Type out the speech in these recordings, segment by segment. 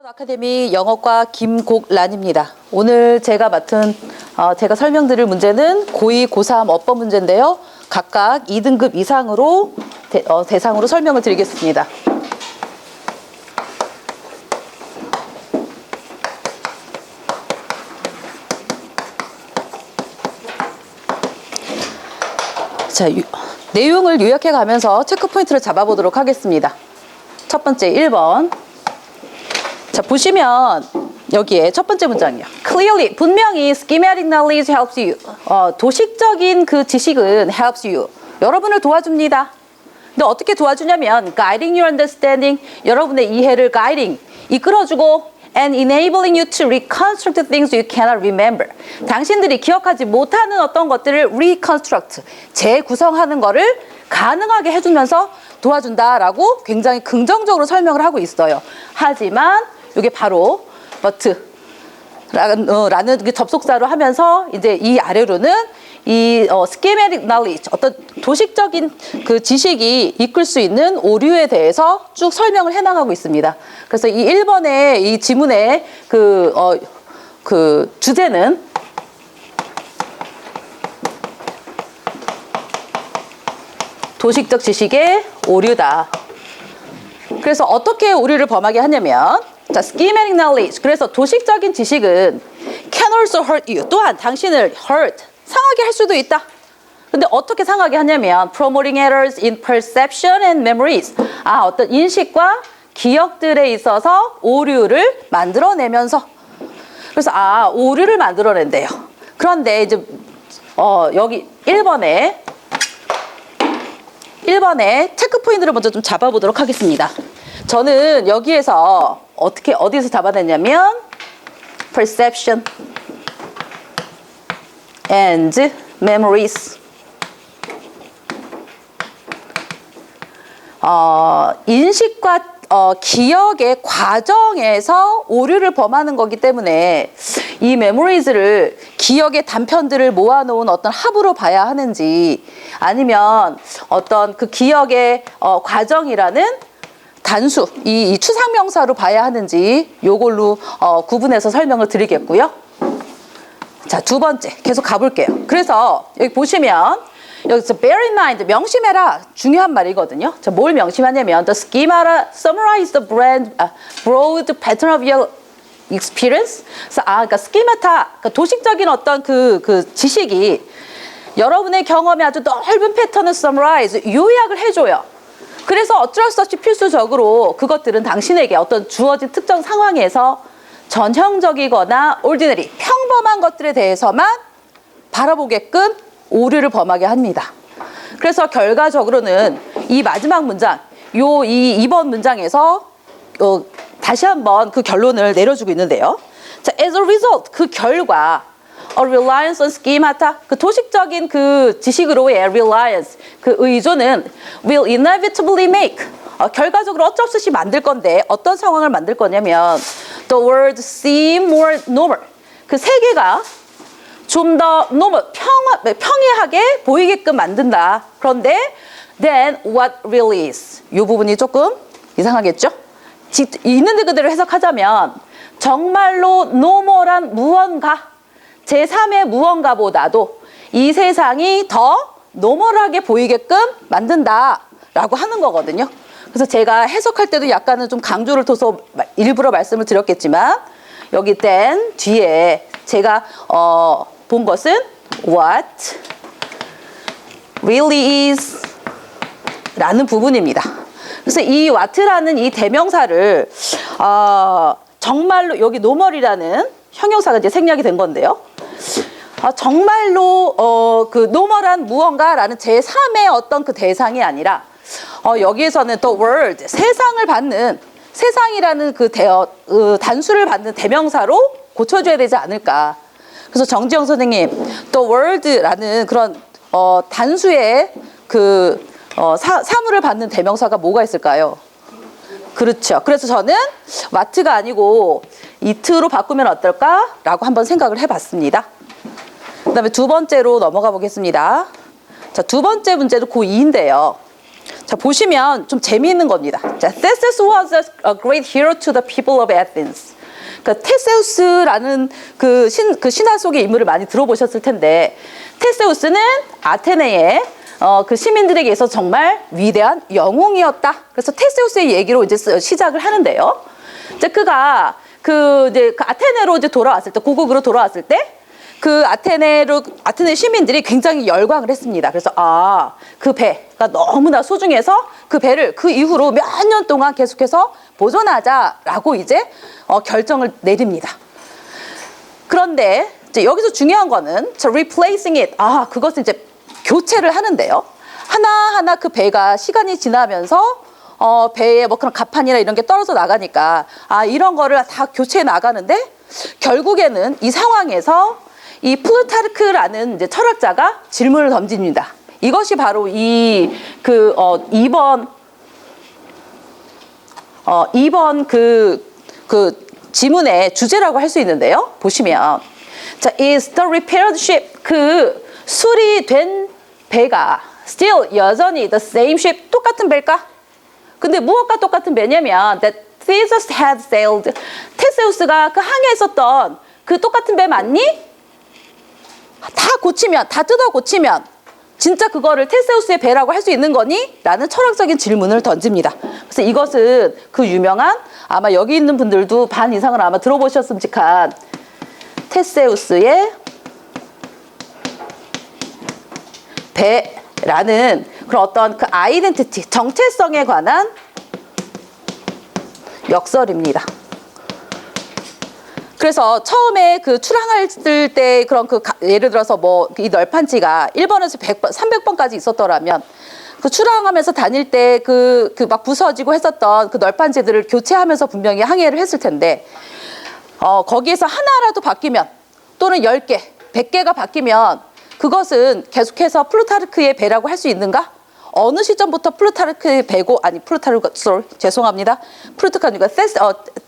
아카데미 영어과 김곡란입니다. 오늘 제가 설명드릴 문제는 고2, 고3 어법 문제인데요. 각각 2등급 이상으로 대상으로 설명을 드리겠습니다. 자, 내용을 요약해 가면서 체크 포인트를 잡아보도록 하겠습니다. 첫 번째 1번. 자, 보시면 여기에 첫 번째 문장이요. Clearly, 분명히 schematic knowledge helps you. 도식적인 그 지식은 helps you. 여러분을 도와줍니다. 근데 어떻게 도와주냐면 guiding your understanding, 여러분의 이해를 guiding, 이끌어주고 and enabling you to reconstruct things you cannot remember. 당신들이 기억하지 못하는 어떤 것들을 reconstruct, 재구성하는 거를 가능하게 해주면서 도와준다라고 굉장히 긍정적으로 설명을 하고 있어요. 하지만 이게 바로 but 라는 접속사로 하면서 이제 이 아래로는 이 schematic knowledge, 어떤 도식적인 그 지식이 이끌 수 있는 오류에 대해서 쭉 설명을 해나가고 있습니다. 그래서 이 1번의 이 지문의 그 주제는 도식적 지식의 오류다. 그래서 어떻게 오류를 범하게 하냐면, 자, schematic knowledge. 그래서 도식적인 지식은 can also hurt you. 또한 당신을 hurt, 상하게 할 수도 있다. 근데 어떻게 상하게 하냐면 promoting errors in perception and memories. 어떤 인식과 기억들에 있어서 오류를 만들어내면서. 그래서 오류를 만들어낸대요. 그런데 이제 여기 1번에 체크 포인트를 먼저 좀 잡아보도록 하겠습니다. 저는 여기에서 어디서 잡아냈냐면 perception and memories. 인식과 기억의 과정에서 오류를 범하는 거기 때문에 이 memories를 기억의 단편들을 모아놓은 어떤 합으로 봐야 하는지, 아니면 어떤 그 기억의 과정이라는 단수, 이 추상명사로 봐야 하는지 요걸로 구분해서 설명을 드리겠고요. 자, 두 번째 계속 가볼게요. 그래서 여기 보시면 여기서 bear in mind, 명심해라, 중요한 말이거든요. 자, 뭘 명심하냐면 the schema summarize the broad pattern of your experience. 그래서 그러니까 schemata, 그러니까 도식적인 어떤 그 지식이 여러분의 경험의 아주 넓은 패턴을 summarize, 요약을 해줘요. 그래서 어쩔 수 없이 필수적으로 그것들은 당신에게 어떤 주어진 특정 상황에서 전형적이거나 ordinary, 평범한 것들에 대해서만 바라보게끔 오류를 범하게 합니다. 그래서 결과적으로는 이 마지막 문장, 이 2번 문장에서 다시 한번 그 결론을 내려주고 있는데요. 자, as a result, 그 결과 a reliance on schemata, 그 도식적인 그 지식으로의 reliance, 그 의존은 will inevitably make, 결과적으로 어쩔 수 없이 만들 건데 어떤 상황을 만들 거냐면 the world seem more normal, 그 세계가 좀 더 평이하게 보이게끔 만든다. 그런데 then what really is, 이 부분이 조금 이상하겠죠? 있는 그대로 해석하자면 정말로 노멀한 무언가, 제3의 무언가보다도 이 세상이 더 노멀하게 보이게끔 만든다라고 하는 거거든요. 그래서 제가 해석할 때도 약간은 좀 강조를 둬서 일부러 말씀을 드렸겠지만 여기 then 뒤에 제가 본 것은 what really is 라는 부분입니다. 그래서 이 what라는 이 대명사를 정말로 여기 노멀이라는 형용사가 이제 생략이 된 건데요. 정말로 그 노멀한 무언가라는 제3의 어떤 그 대상이 아니라 여기에서는 the world, 세상을 받는, 세상이라는 그 단수를 받는 대명사로 고쳐줘야 되지 않을까. 그래서 정지영 선생님, the world라는 그런 단수의 그 사물을 받는 대명사가 뭐가 있을까요? 그렇죠. 그래서 저는 what가 아니고 it로 바꾸면 어떨까라고 한번 생각을 해봤습니다. 그다음에 두 번째로 넘어가 보겠습니다. 자, 두 번째 문제도 고2인데요. 자, 보시면 좀 재미있는 겁니다. 자, Theseus was a great hero to the people of Athens. 그 테세우스라는 그 신화 속의 인물을 많이 들어보셨을 텐데, 테세우스는 아테네의 그 시민들에게 있어서 정말 위대한 영웅이었다. 그래서 테세우스의 얘기로 이제 시작을 하는데요. 이제 그가 이제 그 아테네로 이제 돌아왔을 때, 고국으로 돌아왔을 때, 그 아테네 시민들이 굉장히 열광을 했습니다. 그래서 그 배가 너무나 소중해서 그 배를 그 이후로 몇 년 동안 계속해서 보존하자라고 이제 결정을 내립니다. 그런데 이제 여기서 중요한 거는 replacing it. 그것을 이제 교체를 하는데요. 하나하나 그 배가 시간이 지나면서 배에 뭐 그런 갑판이나 이런 게 떨어져 나가니까 이런 거를 다 교체해 나가는데, 결국에는 이 상황에서 이 플루타르크라는 이제 철학자가 질문을 던집니다. 이것이 바로 이번 지문의 주제라고 할 수 있는데요. 보시면, 자, is the repaired ship, 그 수리된 배가 still 여전히 the same ship, 똑같은 배일까? 근데 무엇과 똑같은 배냐면 that Theseus had sailed, 테세우스가 그 항해에 있었던 그 똑같은 배 맞니? 다 뜯어 고치면 진짜 그거를 테세우스의 배라고 할 수 있는 거니? 라는 철학적인 질문을 던집니다. 그래서 이것은 그 유명한, 아마 여기 있는 분들도 반 이상은 아마 들어보셨음직한 테세우스의 배라는 그런 어떤 그 아이덴티티, 정체성에 관한 역설입니다. 그래서 처음에 그 출항할 때 그런 예를 들어서 뭐 이 널판지가 1번에서 100번, 300번까지 있었더라면, 그 출항하면서 다닐 때 막 부서지고 했었던 그 널판지들을 교체하면서 분명히 항해를 했을 텐데, 거기에서 하나라도 바뀌면, 또는 10개, 100개가 바뀌면 그것은 계속해서 플루타르크의 배라고 할 수 있는가? 어느 시점부터 플루타르크의 배고, 죄송합니다. 플루타르크가 아니고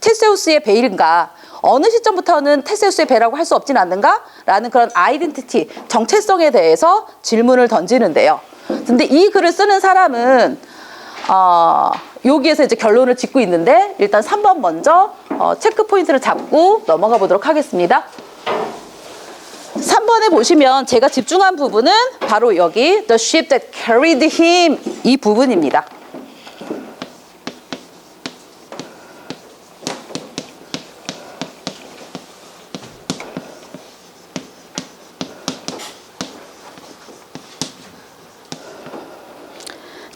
테세우스의 배인가? 어느 시점부터는 테세우스의 배라고 할 수 없진 않는가? 라는 그런 아이덴티티, 정체성에 대해서 질문을 던지는데요. 근데 이 글을 쓰는 사람은 여기에서 이제 결론을 짓고 있는데, 일단 3번 먼저 체크 포인트를 잡고 넘어가 보도록 하겠습니다. 3번에 보시면 제가 집중한 부분은 바로 여기 The ship that carried him, 이 부분입니다.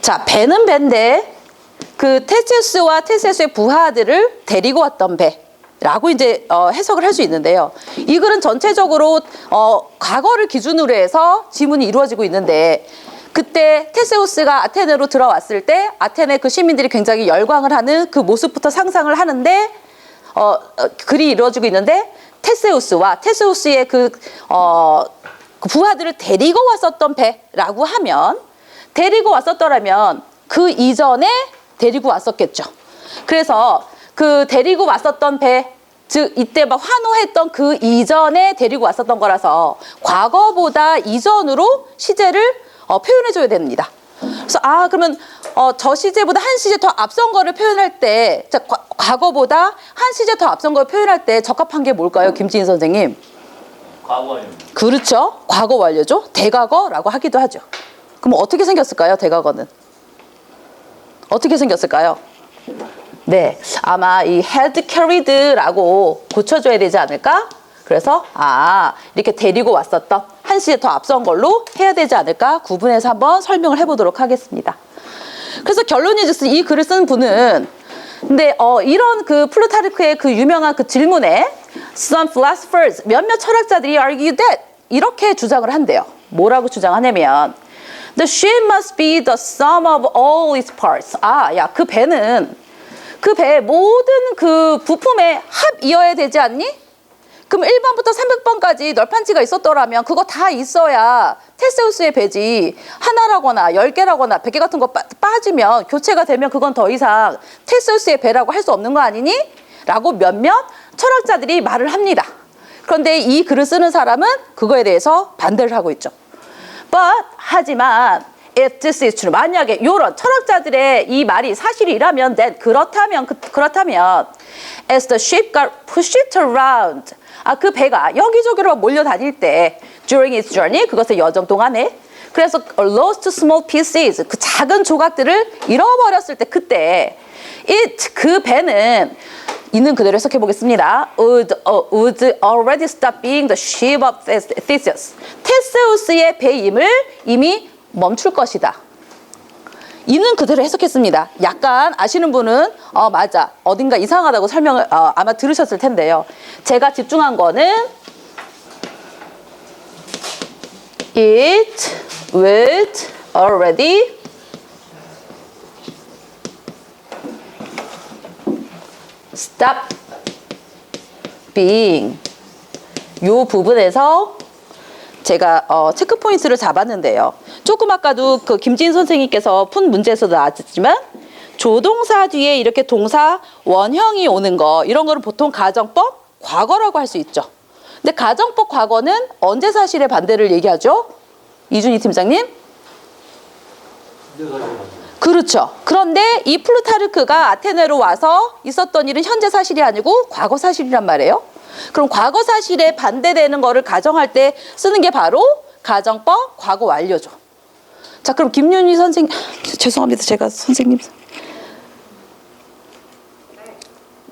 자, 배는 배인데 그 테세우스와 테세우스의 부하들을 데리고 왔던 배라고 이제 해석을 할 수 있는데요. 이 글은 전체적으로 과거를 기준으로 해서 지문이 이루어지고 있는데, 그때 테세우스가 아테네로 들어왔을 때 아테네 그 시민들이 굉장히 열광을 하는 그 모습부터 상상을 하는데, 글이 이루어지고 있는데, 테세우스와 테세우스의 그 부하들을 데리고 왔었던 배라고 하면, 데리고 왔었더라면 그 이전에 데리고 왔었겠죠. 그래서 그 데리고 왔었던 배, 즉 이때 막 환호했던 그 이전에 데리고 왔었던 거라서 과거보다 이전으로 시제를 표현해줘야 됩니다. 그래서 그러면 저 시제보다 한 시제 더 앞선 거를 표현할 때, 자, 과거보다 한 시제 더 앞선 걸 표현할 때 적합한 게 뭘까요, 김지인 선생님? 과거 완료. 그렇죠. 과거 완료죠. 대과거라고 하기도 하죠. 그럼 어떻게 생겼을까요, 대과거는? 어떻게 생겼을까요? 네, 아마 이 had carried라고 고쳐줘야 되지 않을까? 그래서 이렇게 데리고 왔었던 한 시에 더 앞선 걸로 해야 되지 않을까? 구분해서 한번 설명을 해보도록 하겠습니다. 그래서 결론이 이 글을 쓴 분은, 근데 이런 그 플루타르크의 그 유명한 그 질문에 some philosophers, 몇몇 철학자들이 argue that, 이렇게 주장을 한대요. 뭐라고 주장하냐면 the ship must be the sum of all its parts. 그 배는 그 배의 모든 그 부품의 합이어야 되지 않니? 그럼 1번부터 300번까지 널판지가 있었더라면 그거 다 있어야 테세우스의 배지. 하나라거나 10개라거나 100개 같은 거 빠지면, 교체가 되면 그건 더 이상 테세우스의 배라고 할 수 없는 거 아니니? 라고 몇몇 철학자들이 말을 합니다. 그런데 이 글을 쓰는 사람은 그거에 대해서 반대를 하고 있죠. 하지만 if this is true. 만약에 이런 철학자들의 이 말이 사실이라면 then 그렇다면 as the ship got pushed around. 그 배가 여기저기로 몰려다닐 때 during its journey 그것의 여정 동안에 그래서 lost small pieces 그 작은 조각들을 잃어버렸을 때 그때 그 배는 있는 그대로 해석해 보겠습니다. would already stop being the ship of Theseus. 테세우스의 배임을 이미 멈출 것이다. 있는 그대로 해석했습니다. 약간 아시는 분은 맞아 어딘가 이상하다고 설명을 아마 들으셨을 텐데요. 제가 집중한 거는 it would already stop being 요 부분에서 제가 체크 포인트를 잡았는데요. 조금 아까도 그 김지인 선생님께서 푼 문제에서도 나왔지만 조동사 뒤에 이렇게 동사 원형이 오는 거 이런 거는 보통 가정법 과거라고 할 수 있죠. 근데 가정법 과거는 언제 사실의 반대를 얘기하죠? 이준희 팀장님? 그렇죠. 그런데 이 플루타르크가 아테네로 와서 있었던 일은 현재 사실이 아니고 과거 사실이란 말이에요. 그럼 과거 사실에 반대되는 거를 가정할 때 쓰는 게 바로 가정법 과거 완료죠. 자, 그럼 김윤희 선생님, 죄송합니다. 제가 선생님.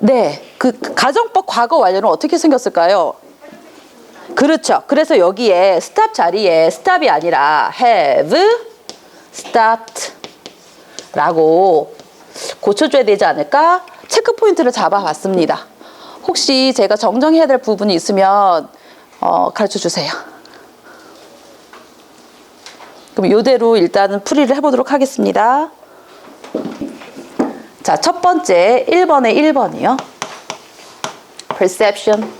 네, 그 가정법 과거 완료는 어떻게 생겼을까요? 그렇죠. 그래서 여기에 stop 자리에 stop이 아니라 have stopped 라고 고쳐줘야 되지 않을까? 체크 포인트를 잡아봤습니다. 혹시 제가 정정해야 될 부분이 있으면 가르쳐 주세요. 그럼 이대로 일단은 풀이를 해보도록 하겠습니다. 자, 첫 번째 1번에 1번이요. Perception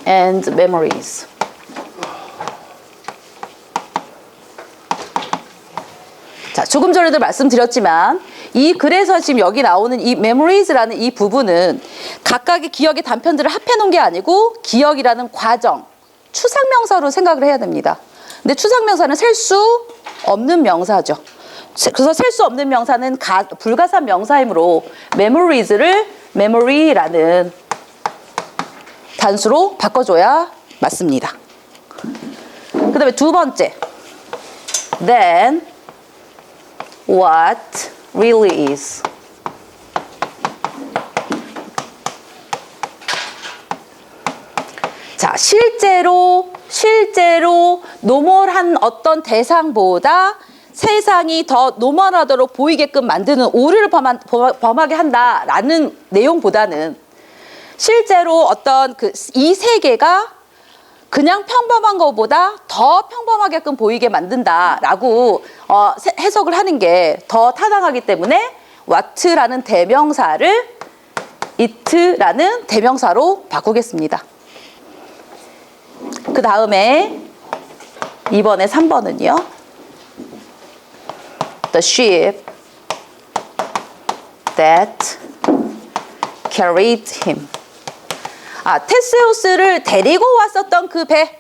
and memories. 자, 조금 전에도 말씀드렸지만 그래서 지금 여기 나오는 이 memories라는 이 부분은 각각의 기억의 단편들을 합해 놓은 게 아니고 기억이라는 과정, 추상명사로 생각을 해야 됩니다. 근데 추상명사는 셀 수 없는 명사죠. 그래서 셀 수 없는 명사는 불가산 명사이므로 memories를 memory라는 단수로 바꿔줘야 맞습니다. 그 다음에 두 번째 then what really is. 자, 실제로 노멀한 어떤 대상보다 세상이 더 노멀하도록 보이게끔 만드는 오류를 범하게 한다라는 내용보다는 실제로 어떤 이 세계가 그냥 평범한 것보다 더 평범하게끔 보이게 만든다라고 해석을 하는 게 더 타당하기 때문에 what라는 대명사를 it라는 대명사로 바꾸겠습니다. 그 다음에 이번에 3번은요. The ship that carried him. 테세우스를 데리고 왔었던 그 배.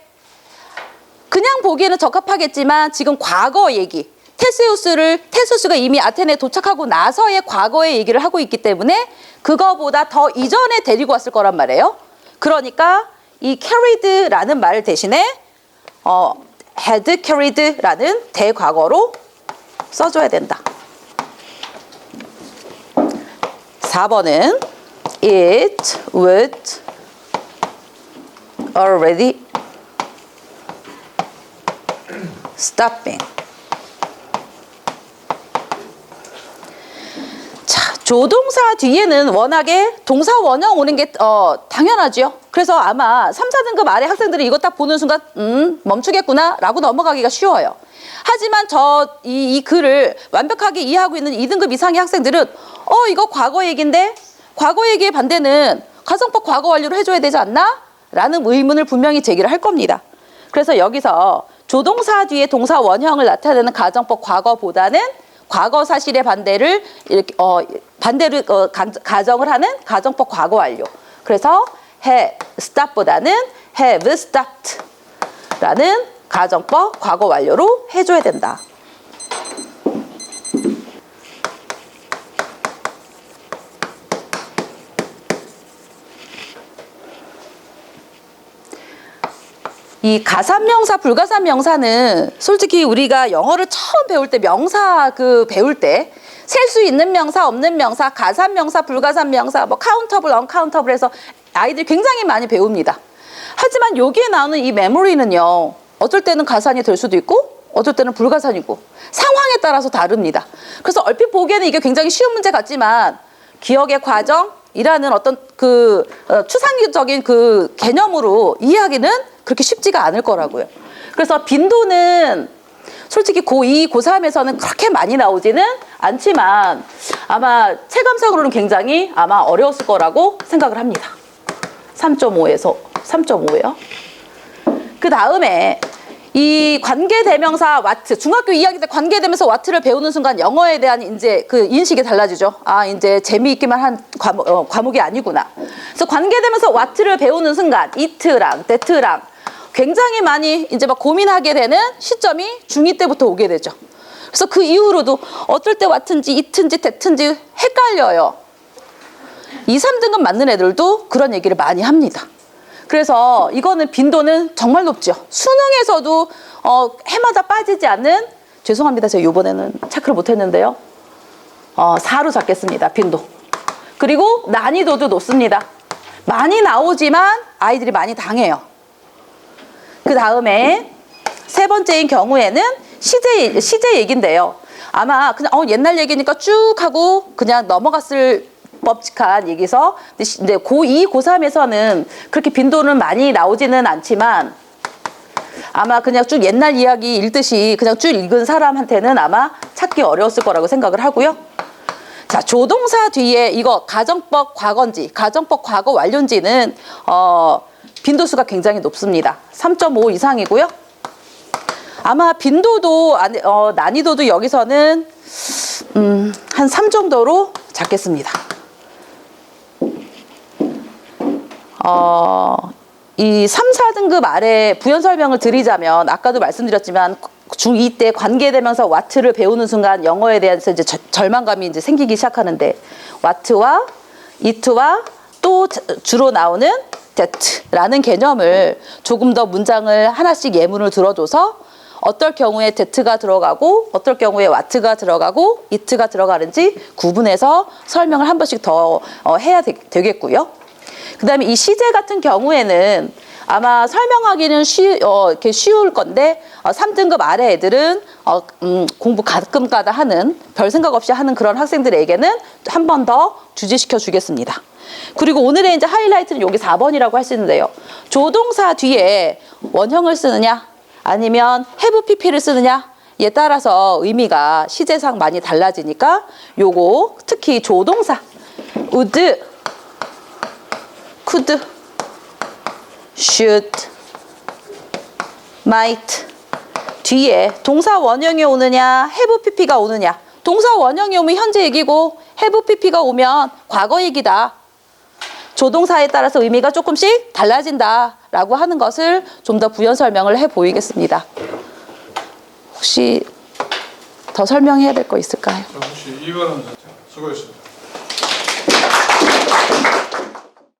그냥 보기에는 적합하겠지만 지금 과거 얘기. 테세우스가 이미 아테네에 도착하고 나서의 과거의 얘기를 하고 있기 때문에 그거보다 더 이전에 데리고 왔을 거란 말이에요. 그러니까 이 carried라는 말 대신에 had carried라는 대과거로 써줘야 된다. 4번은 it would already stopping. 자, 조동사 뒤에는 워낙에 동사 원형 오는 게 당연하죠. 그래서 아마 3, 4등급 아래 학생들이 이거 딱 보는 순간 멈추겠구나 라고 넘어가기가 쉬워요. 하지만 이 글을 완벽하게 이해하고 있는 2등급 이상의 학생들은 이거 과거 얘기인데 과거 얘기의 반대는 가정법 과거 완료로 해줘야 되지 않나? 라는 의문을 분명히 제기를 할 겁니다. 그래서 여기서 조동사 뒤에 동사 원형을 나타내는 가정법 과거보다는 과거 사실의 반대를 이렇게 가정을 하는 가정법 과거 완료. 그래서 stop보다는 have stopped라는 가정법 과거 완료로 해줘야 된다. 이 가산명사, 불가산명사는 솔직히 우리가 영어를 처음 배울 때 명사 배울 때 셀 수 있는 명사, 없는 명사, 가산명사, 불가산명사, 뭐 카운터블, 언카운터블 해서 아이들이 굉장히 많이 배웁니다. 하지만 여기에 나오는 이 메모리는요, 어쩔 때는 가산이 될 수도 있고 어쩔 때는 불가산이고 상황에 따라서 다릅니다. 그래서 얼핏 보기에는 이게 굉장히 쉬운 문제 같지만 기억의 과정이라는 어떤 추상적인 개념으로 이해하기는 그렇게 쉽지가 않을 거라고요. 그래서 빈도는 솔직히 고2, 고3에서는 그렇게 많이 나오지는 않지만 아마 체감상으로는 굉장히 아마 어려웠을 거라고 생각을 합니다. 3.5에서 3.5예요. 그 다음에 이 관계대명사 와트, 중학교 2학년 때 관계대명사 와트를 배우는 순간 영어에 대한 이제 인식이 달라지죠. 아, 이제 재미있기만 한 과목이 아니구나. 그래서 관계대명사 와트를 배우는 순간 이트랑 데트랑 굉장히 많이 이제 막 고민하게 되는 시점이 중2 때부터 오게 되죠. 그래서 그 이후로도 어떨 때 와트인지 이트인지 데트인지 헷갈려요. 2, 3등급 맞는 애들도 그런 얘기를 많이 합니다. 그래서 이거는 빈도는 정말 높죠. 수능에서도 해마다 빠지지 않는, 죄송합니다. 제가 이번에는 체크를 못했는데요. 4로 잡겠습니다. 빈도. 그리고 난이도도 높습니다. 많이 나오지만 아이들이 많이 당해요. 그 다음에 세 번째인 경우에는 시제 얘기인데요. 아마 그냥 옛날 얘기니까 쭉 하고 그냥 넘어갔을 법칙한 얘기서, 근데 고2, 고3에서는 그렇게 빈도는 많이 나오지는 않지만 아마 그냥 쭉 옛날 이야기 읽듯이 그냥 쭉 읽은 사람한테는 아마 찾기 어려웠을 거라고 생각을 하고요. 자, 조동사 뒤에 이거 가정법 과거인지 가정법 과거 완료인지는 빈도수가 굉장히 높습니다. 3.5 이상이고요. 아마 빈도도 난이도도 여기서는 한 3 정도로 잡겠습니다. 이 3, 4등급 아래 부연 설명을 드리자면 아까도 말씀드렸지만 중2 때 관계대명사 와트를 배우는 순간 영어에 대해서 이제 절망감이 이제 생기기 시작하는데 와트와 이트와 또 주로 나오는 that라는 개념을 조금 더 문장을 하나씩 예문을 들어줘서 어떨 경우에 that가 들어가고 어떨 경우에 what가 들어가고 it가 들어가는지 구분해서 설명을 한 번씩 더 해야 되겠고요. 그 다음에 이 시제 같은 경우에는 아마 설명하기는 이렇게 쉬울 건데 3등급 아래 애들은 공부 가끔가다 하는 별 생각 없이 하는 그런 학생들에게는 한 번 더 주지시켜 주겠습니다. 그리고 오늘의 이제 하이라이트는 여기 4번이라고 할 수 있는데요. 조동사 뒤에 원형을 쓰느냐 아니면 have pp를 쓰느냐에 따라서 의미가 시제상 많이 달라지니까 요거 특히 조동사 would, could, should, might 뒤에 동사 원형이 오느냐 have pp가 오느냐. 동사 원형이 오면 현재 얘기고 have pp가 오면 과거 얘기다. 조동사에 따라서 의미가 조금씩 달라진다라고 하는 것을 좀 더 부연 설명을 해 보이겠습니다. 혹시 더 설명해야 될 거 있을까요? 혹시 이거는 수고했습니다.